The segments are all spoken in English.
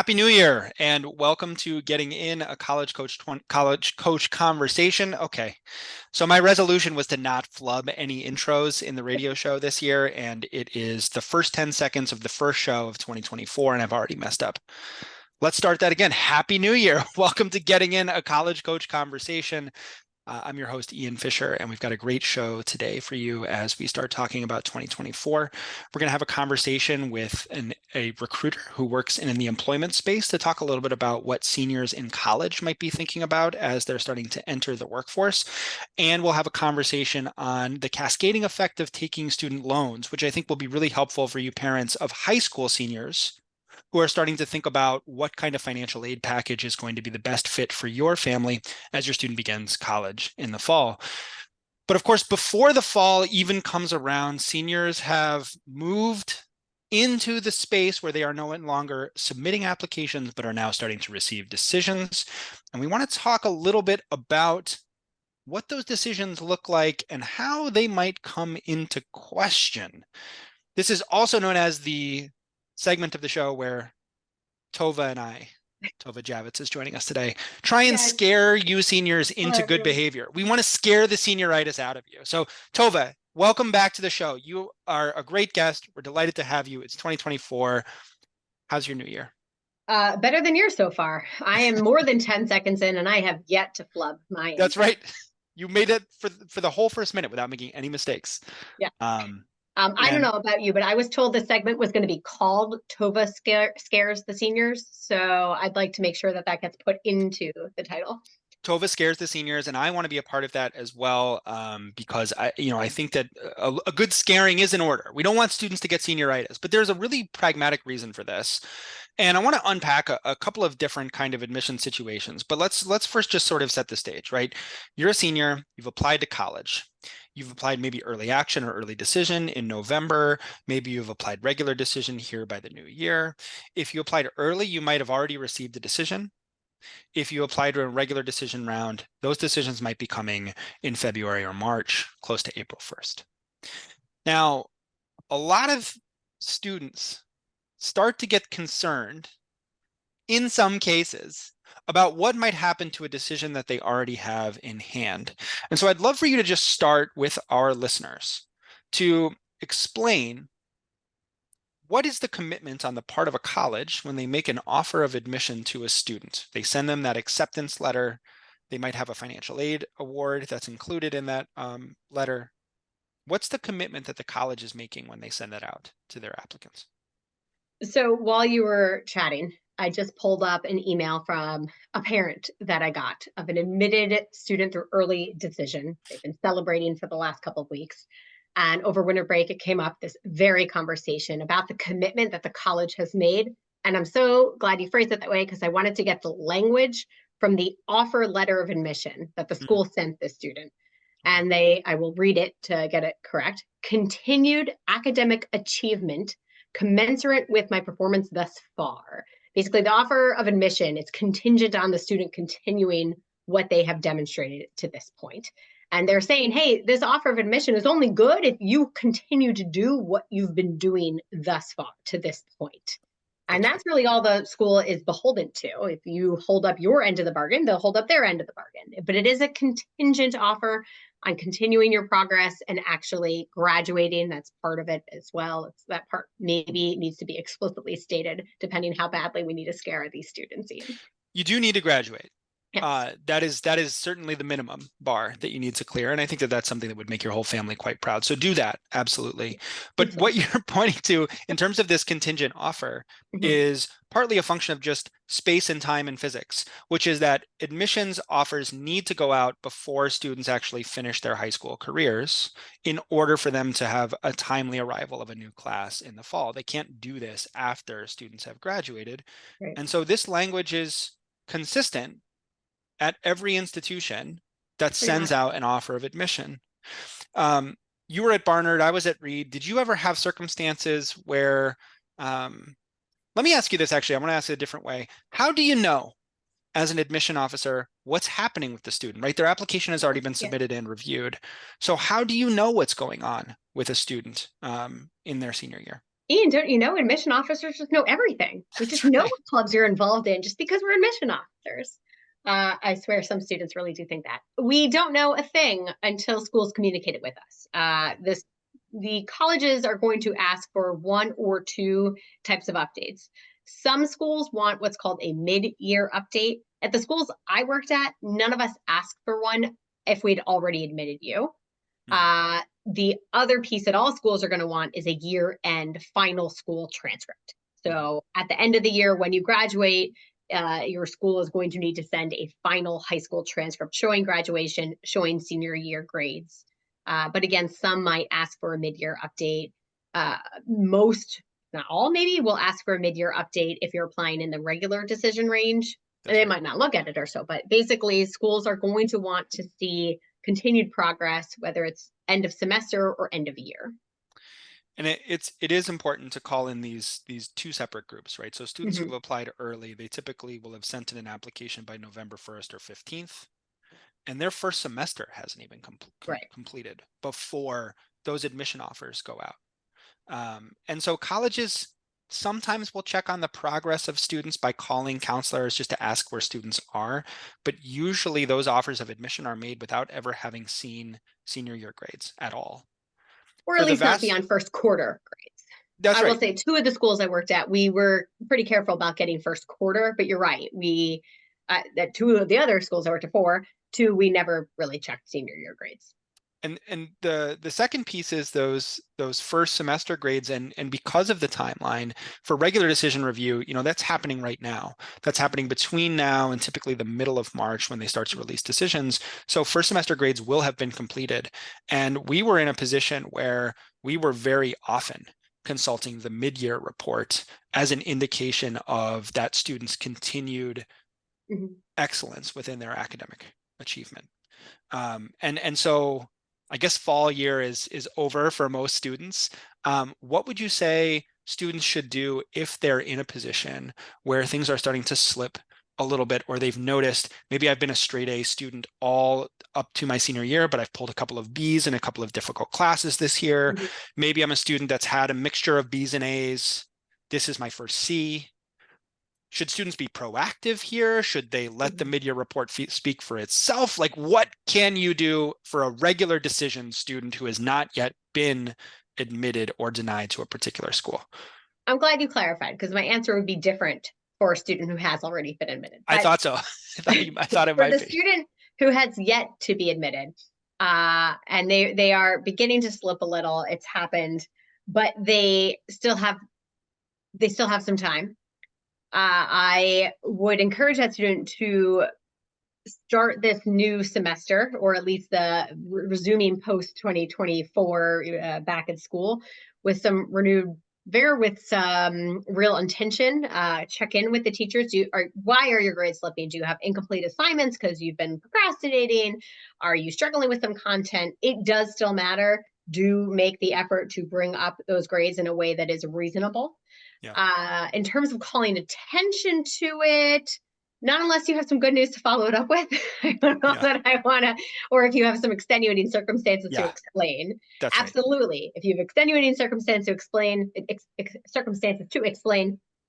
Happy New Year and welcome to Getting In, a college coach conversation. Okay, so my resolution was to not flub any intros in the radio show this year, and it is the first 10 seconds of the first show of 2024, and I've already messed up. Let's start that again. Happy New Year. Welcome to Getting In, a college coach conversation. I'm your host, Ian Fisher, and we've got a great show today for you as we start talking about 2024. We're going to have a conversation with a recruiter who works in the employment space to talk a little bit about what seniors in college might be thinking about as they're starting to enter the workforce. And we'll have a conversation on the cascading effect of taking student loans, which I think will be really helpful for you parents of high school seniors who are starting to think about what kind of financial aid package is going to be the best fit for your family as your student begins college in the fall. But of course, before the fall even comes around, seniors have moved into the space where they are no longer submitting applications, but are now starting to receive decisions. And we want to talk a little bit about what those decisions look like and how they might come into question. This is also known as the segment of the show where Tova Javetz is joining us today, try and Yes. scare you seniors into good behavior. We want to scare the senioritis out of you. So Tova, welcome back to the show. You are a great guest. We're delighted to have you. It's 2024. How's your new year? Better than yours so far. I am more than 10 seconds in and I have yet to flub my That's intro. right. You made it for the whole first minute without making any mistakes. Yeah. Um, I don't and know about you, but I was told this segment was going to be called Tova Scares the Seniors. So I'd like to make sure that that gets put into the title. Tova scares the seniors, and I want to be a part of that as well, because I think that a good scaring is in order. We don't want students to get senioritis, but there's a really pragmatic reason for this, and I want to unpack a couple of different kind of admission situations. But let's first just sort of set the stage, right? You're a senior, you've applied to college. You've applied maybe early action or early decision in November. Maybe you've applied regular decision here by the new year. If you applied early, you might have already received a decision. If you apply to a regular decision round, those decisions might be coming in February or March, close to April 1st. Now, a lot of students start to get concerned in some cases about what might happen to a decision that they already have in hand. And so I'd love for you to just start with our listeners to explain what is the commitment on the part of a college when they make an offer of admission to a student? They send them that acceptance letter. They might have a financial aid award that's included in that letter. What's the commitment that the college is making when they send that out to their applicants? So while you were chatting, I just pulled up an email from a parent that I got of an admitted student through early decision. They've been celebrating for the last couple of weeks. And over winter break, it came up this very conversation about the commitment that the college has made. And I'm so glad you phrased it that way because I wanted to get the language from the offer letter of admission that the school sent this student. And I will read it to get it correct. Continued academic achievement commensurate with my performance thus far. Basically, the offer of admission is contingent on the student continuing what they have demonstrated to this point. And they're saying, hey, this offer of admission is only good if you continue to do what you've been doing thus far to this point. And that's really all the school is beholden to. If you hold up your end of the bargain, they'll hold up their end of the bargain. But it is a contingent offer on continuing your progress and actually graduating. That's part of it as well. It's that part maybe needs to be explicitly stated, depending how badly we need to scare these students in. You do need to graduate. Yes. That is certainly the minimum bar that you need to clear. And I think that that's something that would make your whole family quite proud. So do that, absolutely. But what you're pointing to in terms of this contingent offer is partly a function of just space and time in physics, which is that admissions offers need to go out before students actually finish their high school careers in order for them to have a timely arrival of a new class in the fall. They can't do this after students have graduated. Right. And so this language is consistent at every institution that sends out an offer of admission. You were at Barnard, I was at Reed. Did you ever have circumstances where, let me ask you this actually, I want to ask it a different way. How do you know as an admission officer what's happening with the student, right? Their application has already been submitted and reviewed. So how do you know what's going on with a student in their senior year? Ian, don't you know admission officers just know everything? We just That's know right. what clubs you're involved in just because we're admission officers. I swear some students really do think that. We don't know a thing until schools communicate it with us. The colleges are going to ask for one or two types of updates. Some schools want what's called a mid-year update. At the schools I worked at, none of us asked for one if we'd already admitted you. Mhm. The other piece that all schools are going to want is a year-end final school transcript. Mhm. So at the end of the year, when you graduate, your school is going to need to send a final high school transcript showing graduation, showing senior year grades. But again, some might ask for a mid-year update. Most, not all, maybe will ask for a mid-year update if you're applying in the regular decision range. And That's they right. might not look at it or so, but basically, schools are going to want to see continued progress, whether it's end of semester or end of year. And it is important to call in these two separate groups, right? So students Mm-hmm. who've applied early, they typically will have sent in an application by November 1st or 15th, and their first semester hasn't even Right. completed before those admission offers go out. And so colleges sometimes will check on the progress of students by calling counselors just to ask where students are, but usually those offers of admission are made without ever having seen senior year grades at all. Or For at the least not vast, beyond first quarter grades. that's I will right. say two of the schools I worked at, we were pretty careful about getting first quarter, but you're right. That two of the other schools I worked at for, two, we never really checked senior year grades. And the second piece is those first semester grades, and because of the timeline for regular decision review, that's happening right now. That's happening between now and typically the middle of March when they start to release decisions. So first semester grades will have been completed, and we were in a position where we were very often consulting the mid-year report as an indication of that student's continued Mm-hmm. excellence within their academic achievement. And so I guess fall year is over for most students. What would you say students should do if they're in a position where things are starting to slip a little bit, or they've noticed maybe I've been a straight A student all up to my senior year, but I've pulled a couple of Bs in a couple of difficult classes this year. Mm-hmm. Maybe I'm a student that's had a mixture of Bs and As. This is my first C. Should students be proactive here? Should they let the Mm-hmm. mid-year report speak for itself? Like, what can you do for a regular decision student who has not yet been admitted or denied to a particular school? I'm glad you clarified because my answer would be different for a student who has already been admitted. I But thought so. I thought it for might the be. student who has yet to be admitted, and they are beginning to slip a little, it's happened, but they still have some time. I would encourage that student to start this new semester, or at least the resuming post 2024 back at school, with some renewed vigor, with some real intention. Check in with the teachers. Why are your grades slipping? Do you have incomplete assignments because you've been procrastinating? Are you struggling with some content? It does still matter. Do make the effort to bring up those grades in a way that is reasonable. Yeah. In terms of calling attention to it, not unless you have some good news to follow it up with. I don't know Yeah. that I want to, or if you have some extenuating circumstances to Yeah. explain. That's right. Absolutely. If you have extenuating circumstances to explain,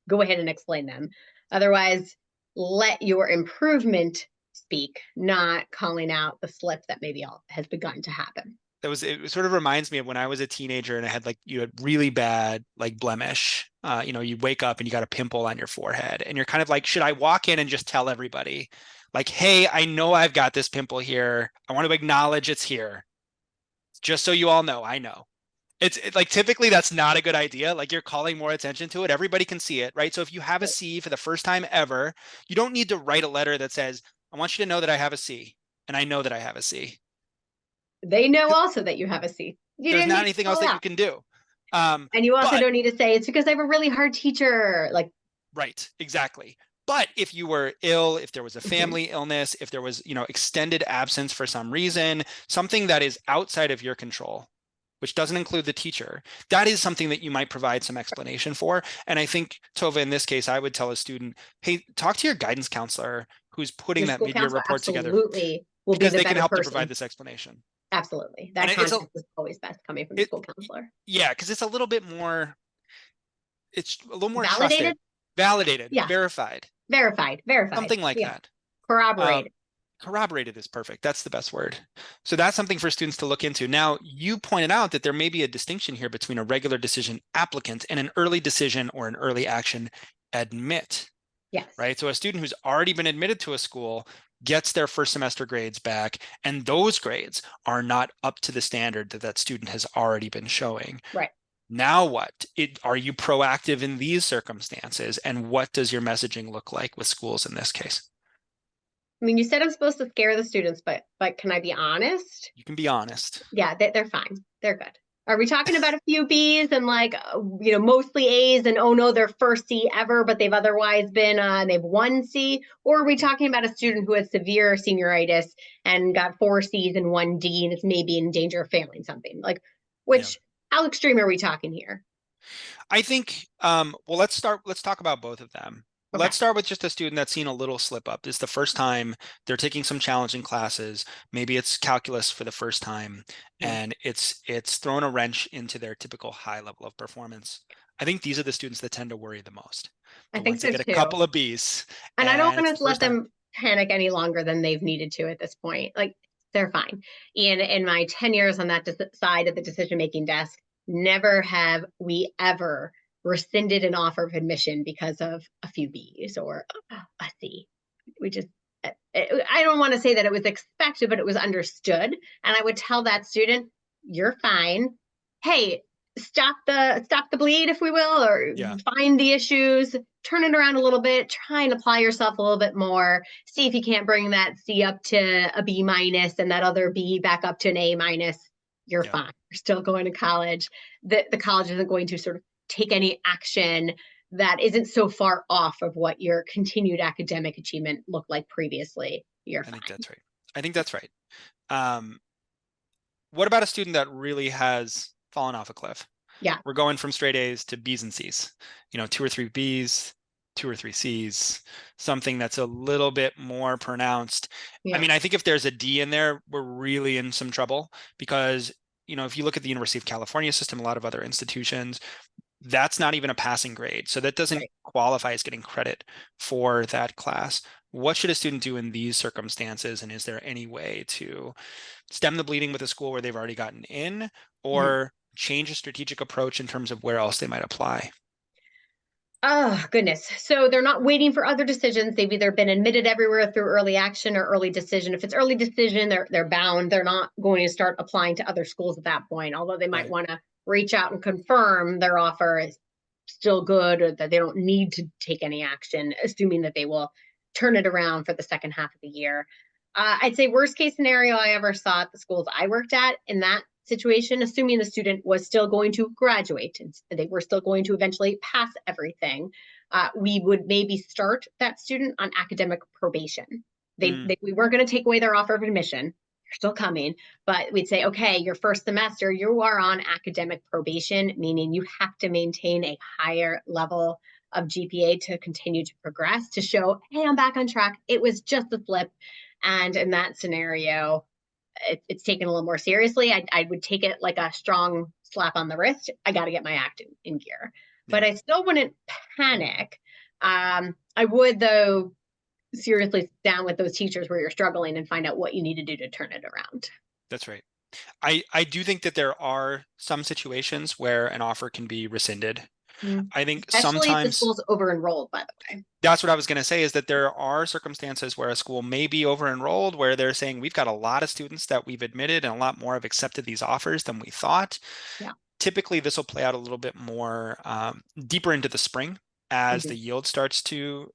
go ahead and explain them. Otherwise, let your improvement speak, not calling out the slip that maybe has begun to happen. It sort of reminds me of when I was a teenager and I had you had really bad like blemish. You wake up and you got a pimple on your forehead and you're kind of like, should I walk in and just tell everybody like, hey, I know I've got this pimple here. I want to acknowledge it's here. Just so you all know, I know. Like typically that's not a good idea. Like you're calling more attention to it. Everybody can see it, right? So if you have a C for the first time ever, you don't need to write a letter that says, I want you to know that I have a C and I know that I have a C. They know also that you have a C. You There's didn't not need to anything else spell it that you out. can do. And you also But don't need to say it's because I have a really hard teacher. Like, right, exactly. But if you were ill, if there was a mhm. family illness, if there was, extended absence for some reason, something that is outside of your control, which doesn't include the teacher, that is something that you might provide some explanation for. And I think, Tova, in this case, I would tell a student, hey, talk to your guidance counselor who's putting Your that school mid-year counselor report together absolutely will be because the they can better help to provide person. this explanation. Absolutely. And That context is always best coming from the it school counselor. yeah, because it's a little bit more it's a little more trusted, Validated? validated, Yeah. verified, Verified. something like Yeah. that. Um, Corroborated. corroborated is perfect. That's the best word. So that's something for students to look into. Now, you pointed out that there may be a distinction here between a regular decision applicant and an early decision or an early action admit, Yes. right? So a student who's already been admitted to a school gets their first semester grades back, and those grades are not up to the standard that that student has already been showing. Right. Now what? Are you proactive in these circumstances? And what does your messaging look like with schools in this case? I mean, you said I'm supposed to scare the students, but can I be honest? You can be honest. Yeah, they're fine. They're good. Are we talking about a few B's and like, mostly A's and oh no, their first C ever, but they've otherwise been, they've one C? Or are we talking about a student who has severe senioritis and got four C's and one D and is maybe in danger of failing something? Like, Yeah. how extreme are we talking here? I think, well, let's talk about both of them. Okay. Let's start with just a student that's seen a little slip up. It's the first time they're taking some challenging classes. Maybe it's calculus for the first time, Yeah. and it's thrown a wrench into their typical high level of performance. I think these are the students that tend to worry the most. I The think ones that so get a too. couple of B's, And I don't and it's want the to let first time. them panic any longer than they've needed to at this point. Like they're fine. In my 10 years on that side of the decision making desk, never have we ever rescinded an offer of admission because of a few B's or a C. We just I don't want to say that it was expected, but it was understood. And I would tell that student, "You're fine. Hey, stop the bleed, if we will, or Yeah, find the issues, turn it around a little bit, try and apply yourself a little bit more, see if you can't bring that C up to a B minus and that other B back up to an A minus. You're yeah, fine. You're still going to college. The college isn't going to sort of take any action that isn't so far off of what your continued academic achievement looked like previously. You're I think fine." that's right. I think that's right. Um, what about a student that really has fallen off a cliff? Yeah. We're going from straight A's to B's and C's, two or three B's, two or three C's, something that's a little bit more pronounced. I Yeah. mean, I think if there's a D in there, we're really in some trouble because, if you look at the University of California system, a lot of other institutions, that's not even a passing grade. So that doesn't Right. qualify as getting credit for that class. What should a student do in these circumstances? And is there any way to stem the bleeding with a school where they've already gotten in, Mhm. or change a strategic approach in terms of where else they might apply? Oh, goodness. So they're not waiting for other decisions. They've either been admitted everywhere through early action or early decision. If it's early decision, they're bound. They're not going to start applying to other schools at that point, although they might Right. want to reach out and confirm their offer is still good or that they don't need to take any action, assuming that they will turn it around for the second half of the year. I'd say worst case scenario I ever saw at the schools I worked at in that situation, assuming the student was still going to graduate and they were still going to eventually pass everything, we would maybe start that student on academic probation. Mm, We weren't going to take away their offer of admission. They're still coming, but we'd say, okay, your first semester, you are on academic probation, meaning you have to maintain a higher level of GPA to continue to progress, to show, hey, I'm back on track. It was just a flip. And in that scenario, it's taken a little more seriously. I would take it like a strong slap on the wrist. I got to get my act in gear, but yeah, I still wouldn't panic. I would, though, seriously sit down with those teachers where you're struggling and find out what you need to do to turn it around. that's right. I do think that there are some situations where an offer can be rescinded. Mm. I think Especially if the sometimes school's over enrolled, by the way. that's what I was going to say, is that there are circumstances where a school may be over enrolled, where they're saying we've got a lot of students that we've admitted and a lot more have accepted these offers than we thought. Yeah. Typically, this will play out a little bit more deeper into the spring as Mhm. the yield starts to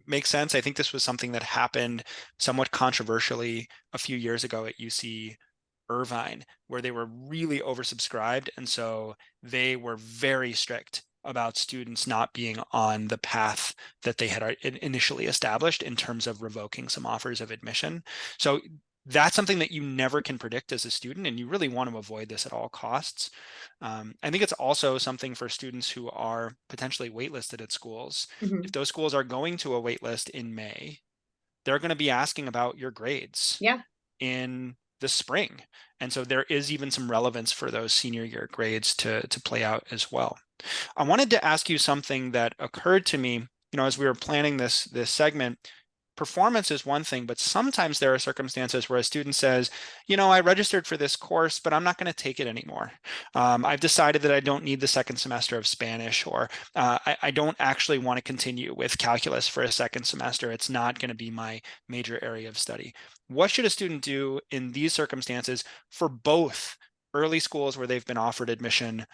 make sense. I think this was something that happened somewhat controversially a few years ago at UC Irvine, where they were really oversubscribed. And so they were very strict about students not being on the path that they had initially established in terms of revoking some offers of admission. So that's something that you never can predict as a student, and you really want to avoid this at all costs. I think it's also something for students who are potentially waitlisted at schools. If Mhm. those schools are going to a waitlist in May, they're going to be asking about your grades Yeah. in the spring. And so there is even some relevance for those senior year grades to play out as well. I wanted to ask you something that occurred to me, as we were planning this segment. Performance is one thing, but sometimes there are circumstances where a student says, I registered for this course, but I'm not going to take it anymore. I've decided that I don't need the second semester of Spanish, or I don't actually want to continue with calculus for a second semester. It's not going to be my major area of study. What should a student do in these circumstances for both early schools where they've been offered admission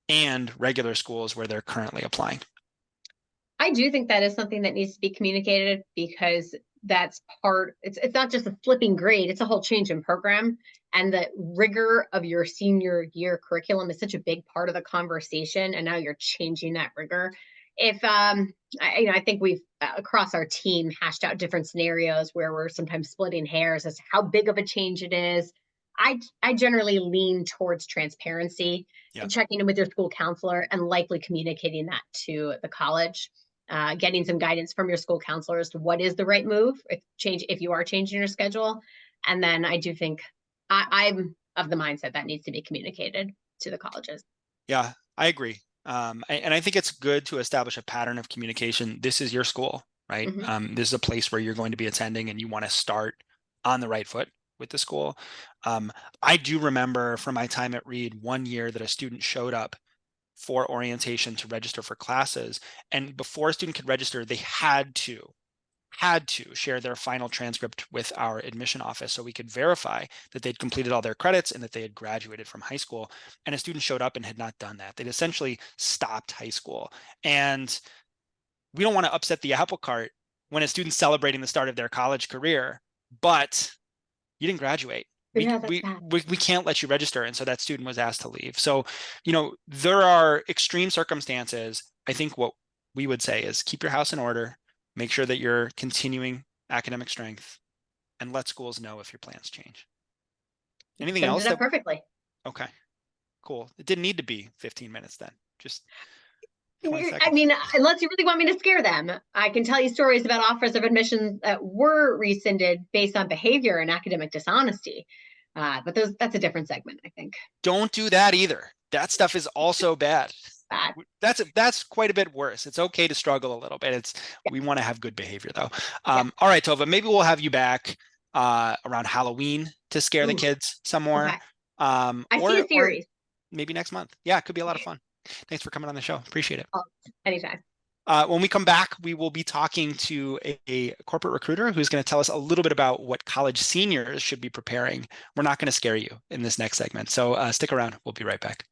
and regular schools where they're currently applying? I do think that is something that needs to be communicated, because that's it's not just a flipping grade, it's a whole change in program. And the rigor of your senior year curriculum is such a big part of the conversation. And now you're changing that rigor. If I think we've across our team hashed out different scenarios where we're sometimes splitting hairs as to how big of a change it is. I generally lean towards transparency Yeah. and checking in with your school counselor and likely communicating that to the college. Getting some guidance from your school counselor as to what is the right move if you are changing your schedule. And then I do think I'm of the mindset that needs to be communicated to the colleges. Yeah, I agree. And I think it's good to establish a pattern of communication. This is your school, right? Mm-hmm. This is a place where you're going to be attending and you want to start on the right foot with the school. I do remember from my time at Reed one year that a student showed up for orientation to register for classes. And before a student could register, they had to share their final transcript with our admission office so we could verify that they'd completed all their credits and that they had graduated from high school. And a student showed up and had not done that. They'd essentially stopped high school. And we don't want to upset the apple cart when a student's celebrating the start of their college career, but you didn't graduate. Yeah, We can't let you register. And so that student was asked to leave. So, there are extreme circumstances. I think what we would say is keep your house in order, make sure that you're continuing academic strength, and let schools know if your plans change. Anything summed else it up perfectly. okay, cool. It didn't need to be 15 minutes then, just 20 I seconds. mean, unless you really want me to scare them, I can tell you stories about offers of admission that were rescinded based on behavior and academic dishonesty. But that's a different segment, I think. Don't do that either. That stuff is also bad. Bad. That's quite a bit worse. It's okay to struggle a little bit. We want to have good behavior though. Yeah. All right, Tova, maybe we'll have you back around Halloween to scare the kids some more. Okay. I see a series. Or maybe next month. Yeah, it could be a lot of fun. Thanks for coming on the show. Appreciate it. Oh, anytime. When we come back, we will be talking to a corporate recruiter who's going to tell us a little bit about what college seniors should be preparing. We're not going to scare you in this next segment. So stick around. We'll be right back.